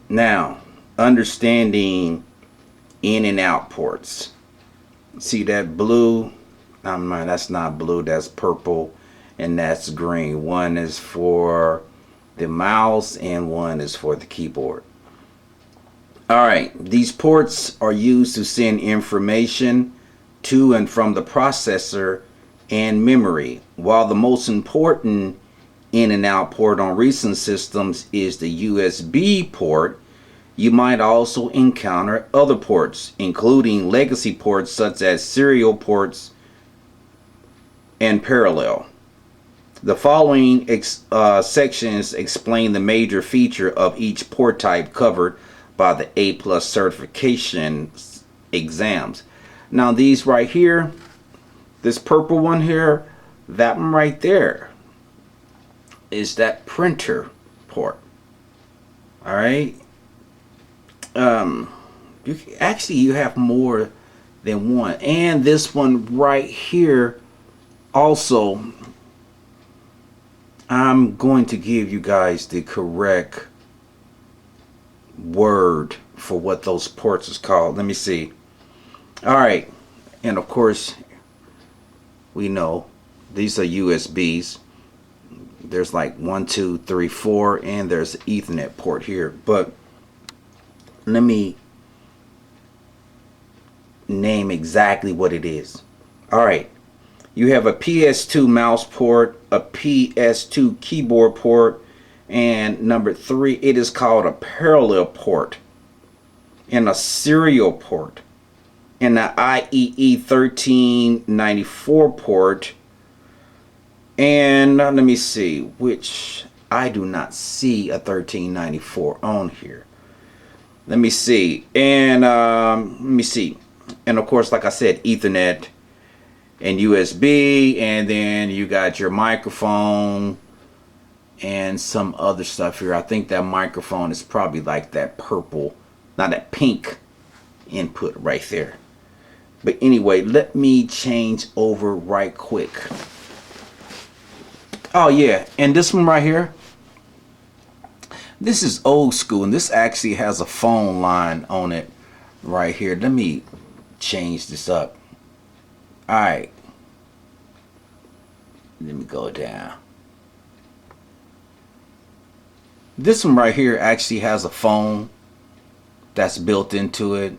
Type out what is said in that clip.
Now, understanding in and out ports. See that blue? That's not blue, that's purple, and that's green. One is for the mouse and one is for the keyboard. Alright, these ports are used to send information to and from the processor and memory, while the most important in and out port on recent systems is the USB port. You might also encounter other ports, including legacy ports such as serial ports and parallel. The following sections explain the major feature of each port type covered by the A+ certification exams. Now these right here, this purple one here, that one right there is that printer port. All right. You have more than one, and this one right here also. I'm going to give you guys the correct word for what those ports is called. Let me see. All right, and of course we know these are USBs. There's like 1, 2, 3, 4, and there's an Ethernet port here, but let me name exactly what it is. All right, you have a PS2 mouse port, a PS2 keyboard port, and number 3, it is called a parallel port, and a serial port, and the IEE 1394 port. And let me see, which I do not see a 1394 on here. Let me see. And and of course, like I said, Ethernet and USB, and then you got your microphone and some other stuff here. I think that microphone is probably like that purple, not that pink input right there. But anyway, let me change over right quick. Oh yeah, and this one right here, this is old school, and this actually has a phone line on it right here. Let me change this up. Alright, let me go down. This one right here actually has a phone that's built into it,